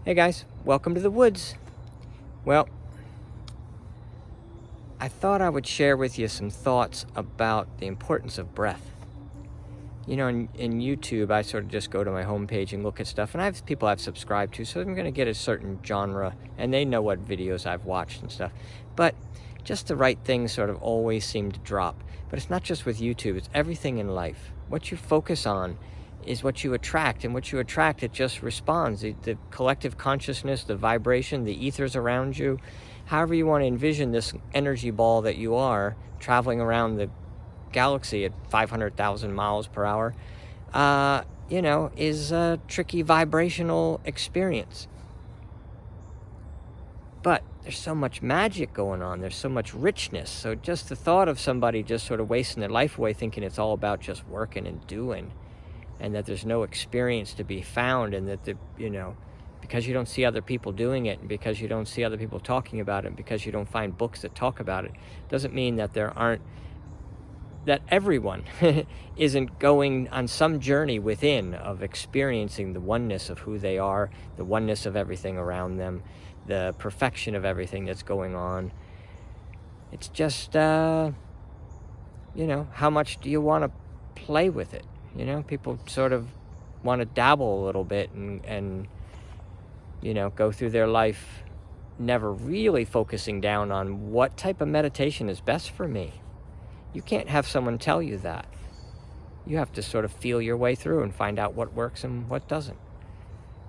Hey guys, welcome to the woods. Well, I thought I would share with you some thoughts about the importance of breath. You know, in YouTube, I sort of just go to my homepage and look at stuff, and I have people I've subscribed to, so I'm going to get a certain genre, and they know what videos I've watched and stuff. But just the right things sort of always seem to drop. But it's not just with YouTube, it's everything in life. What you focus on is what you attract, and what you attract, it just responds. The collective consciousness, the vibration, the ethers around you, however you want to envision this energy ball that you are traveling around the galaxy at 500,000 miles per hour, is a tricky vibrational experience. But there's so much magic going on. There's so much richness. So just the thought of somebody just sort of wasting their life away thinking it's all about just working and doing, and that there's no experience to be found, and that, because you don't see other people doing it, and because you don't see other people talking about it, and because you don't find books that talk about it, doesn't mean that that everyone isn't going on some journey within of experiencing the oneness of who they are, the oneness of everything around them, the perfection of everything that's going on. It's just, how much do you want to play with it? People sort of want to dabble a little bit and go through their life never really focusing down on what type of meditation is best for me. You can't have someone tell you that. You have to sort of feel your way through and find out what works and what doesn't.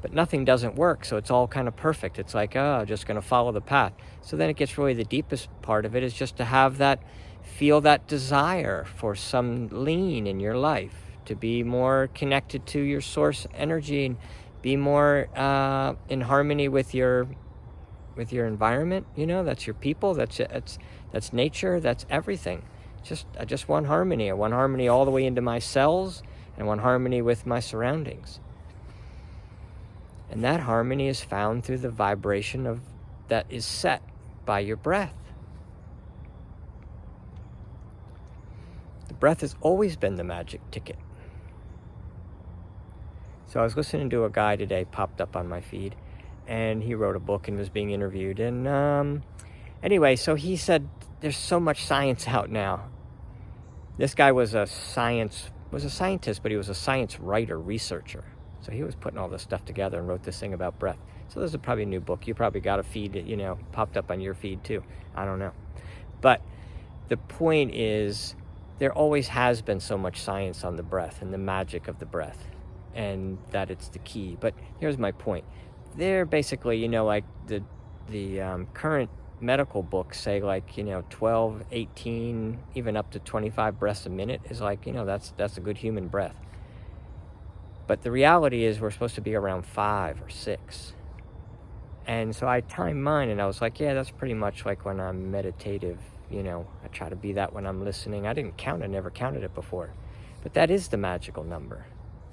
But nothing doesn't work, so it's all kind of perfect. It's like, just going to follow the path. So then it gets really, the deepest part of it is just to have feel that desire for some lean in your life, to be more connected to your source energy and be more in harmony with your environment. That's your people, that's nature, that's everything. I just want harmony. I want harmony all the way into my cells, and I want harmony with my surroundings. And that harmony is found through the vibration that is set by your breath. The breath has always been the magic ticket. So I was listening to a guy today, popped up on my feed, and he wrote a book and was being interviewed. And anyway, so he said there's so much science out now. This guy was a scientist, but he was a science writer, researcher. So he was putting all this stuff together and wrote this thing about breath. So there's probably a new book. You probably got a feed that, popped up on your feed too. I don't know. But the point is, there always has been so much science on the breath and the magic of the breath, and that it's the key. But here's my point. They're basically, like the current medical books say, 12, 18, even up to 25 breaths a minute is that's a good human breath. But the reality is we're supposed to be around 5 or 6. And so I timed mine, and I was like, yeah, that's pretty much like when I'm meditative. I try to be that when I'm listening. I didn't count it, never counted it before. But that is the magical number.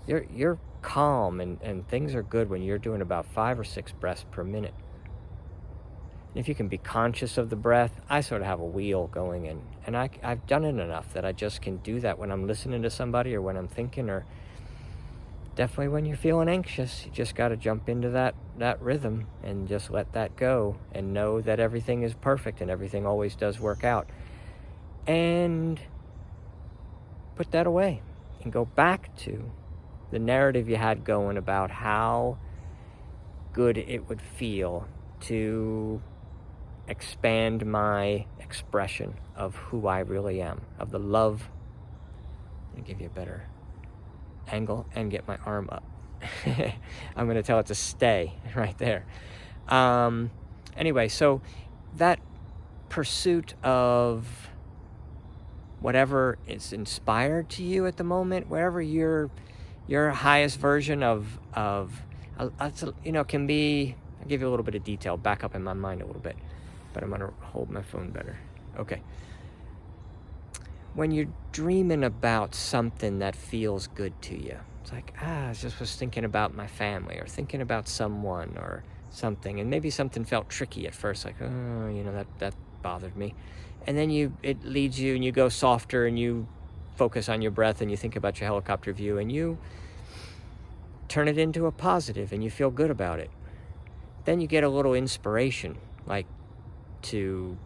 You're calm, and things are good when you're doing about 5 or 6 breaths per minute. And if you can be conscious of the breath, I sort of have a wheel going, and I've done it enough that I just can do that when I'm listening to somebody, or when I'm thinking, or definitely when you're feeling anxious. You just got to jump into that rhythm and just let that go, and know that everything is perfect and everything always does work out. And put that away and go back to the narrative you had going about how good it would feel to expand my expression of who I really am, of the love. I'll give you a better angle and get my arm up. I'm going to tell it to stay right there. Anyway, so that pursuit of whatever is inspired to you at the moment, wherever your highest version of can be. I'll give you a little bit of detail, back up in my mind a little bit, but I'm going to hold my phone better. Okay. When you're dreaming about something that feels good to you, it's like, I just was thinking about my family, or thinking about someone or something, and maybe something felt tricky at first, like, that bothered me. And then it leads you, and you go softer, and you focus on your breath, and you think about your helicopter view, and you turn it into a positive, and you feel good about it. then you get a little inspiration, like to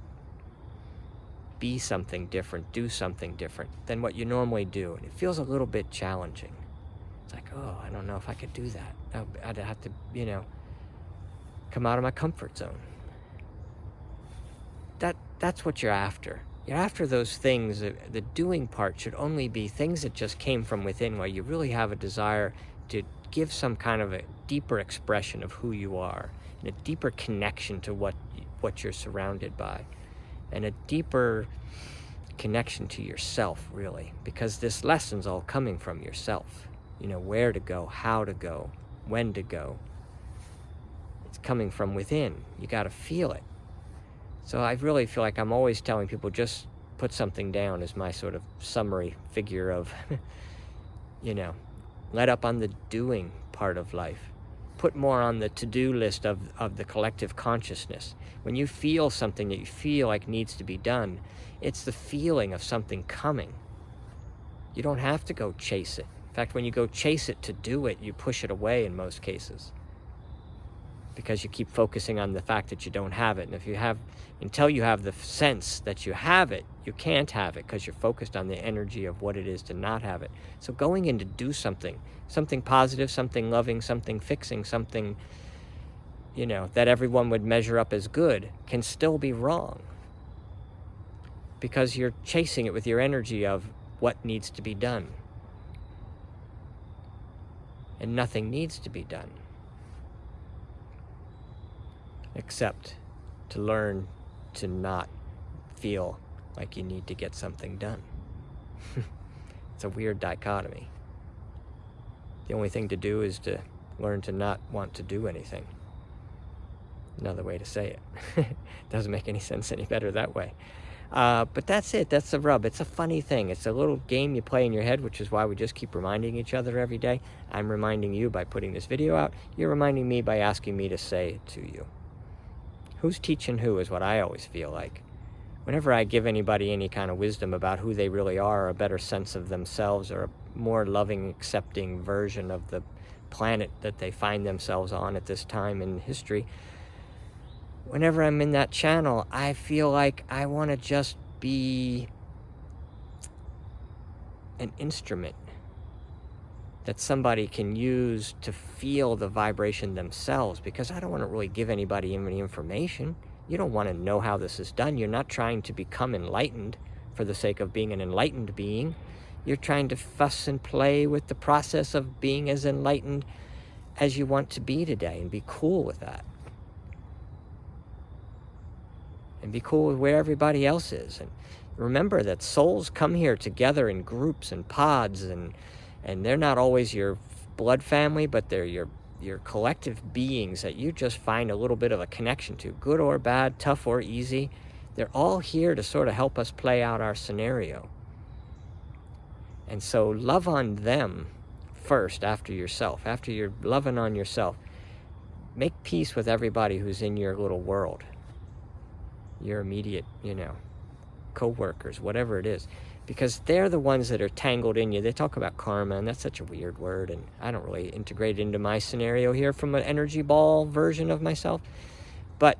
be something different, do something different than what you normally do. And it feels a little bit challenging. It's like, oh, I don't know if I could do that. I'd have to, come out of my comfort zone. That's what you're after. You're after those things. The doing part should only be things that just came from within, where you really have a desire to give some kind of a deeper expression of who you are, and a deeper connection to what you're surrounded by, and a deeper connection to yourself, really, because this lesson's all coming from yourself. Where to go, how to go, when to go. It's coming from within. You got to feel it. So I really feel like I'm always telling people, just put something down as my sort of summary figure of, let up on the doing part of life. Put more on the to-do list of the collective consciousness. When you feel something that you feel like needs to be done, it's the feeling of something coming. You don't have to go chase it. In fact, when you go chase it to do it, you push it away in most cases, because you keep focusing on the fact that you don't have it. And until you have the sense that you have it, you can't have it, because you're focused on the energy of what it is to not have it. So going in to do something positive, something loving, something fixing, something, that everyone would measure up as good, can still be wrong, because you're chasing it with your energy of what needs to be done. And nothing needs to be done, except to learn to not feel like you need to get something done. It's a weird dichotomy. The only thing to do is to learn to not want to do anything. Another way to say it. Doesn't make any sense any better that way. But that's it. That's the rub. It's a funny thing. It's a little game you play in your head, which is why we just keep reminding each other every day. I'm reminding you by putting this video out. You're reminding me by asking me to say it to you. Who's teaching who is what I always feel like. Whenever I give anybody any kind of wisdom about who they really are, or a better sense of themselves, or a more loving, accepting version of the planet that they find themselves on at this time in history, whenever I'm in that channel, I feel like I want to just be an instrument that somebody can use to feel the vibration themselves, because I don't want to really give anybody any information. You don't want to know how this is done. You're not trying to become enlightened for the sake of being an enlightened being. You're trying to fuss and play with the process of being as enlightened as you want to be today, and be cool with that. And be cool with where everybody else is. And remember that souls come here together in groups and pods, and they're not always your blood family, but they're your collective beings that you just find a little bit of a connection to, good or bad, tough or easy. They're all here to sort of help us play out our scenario. And so love on them first, after yourself. After you're loving on yourself, make peace with everybody who's in your little world. Your immediate, co-workers, whatever it is. Because they're the ones that are tangled in you. They talk about karma, and that's such a weird word, and I don't really integrate it into my scenario here from an energy ball version of myself. But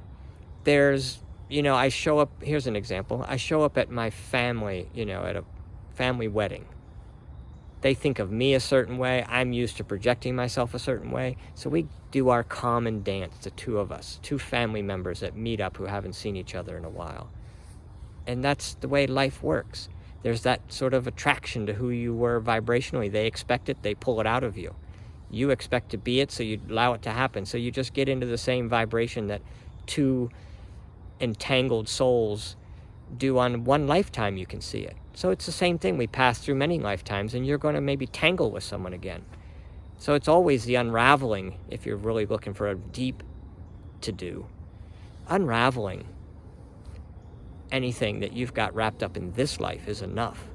there's, I show up, here's an example. I show up at my family, at a family wedding. They think of me a certain way. I'm used to projecting myself a certain way. So we do our common dance, the two of us, two family members that meet up who haven't seen each other in a while. And that's the way life works. There's that sort of attraction to who you were vibrationally. They expect it, they pull it out of you. You expect to be it, so you allow it to happen. So you just get into the same vibration that two entangled souls do on one lifetime. You can see it. So it's the same thing. We pass through many lifetimes, and you're going to maybe tangle with someone again. So it's always the unraveling, if you're really looking for a deep to-do. Unraveling anything that you've got wrapped up in this life is enough,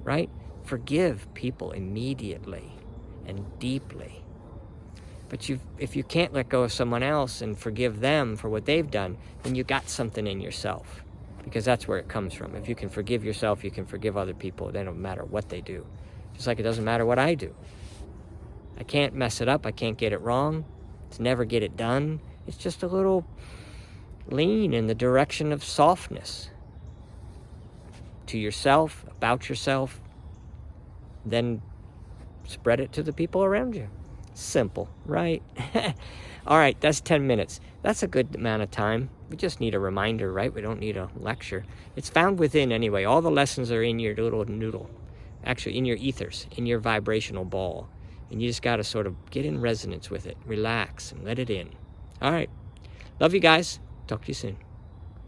right? Forgive people immediately and deeply. But if you can't let go of someone else and forgive them for what they've done, then you got something in yourself, because that's where it comes from. If you can forgive yourself, you can forgive other people. It don't matter what they do. Just like it doesn't matter what I do. I can't mess it up. I can't get it wrong. It's never get it done. It's just a little lean in the direction of softness to yourself, about yourself, then spread it to the people around you. Simple, right? All right, that's 10 minutes. That's a good amount of time. We just need a reminder, right? We don't need a lecture. It's found within anyway. All the lessons are in your little noodle. Actually, in your ethers, in your vibrational ball. And you just got to sort of get in resonance with it. Relax and let it in. All right. Love you guys. Talk to you soon.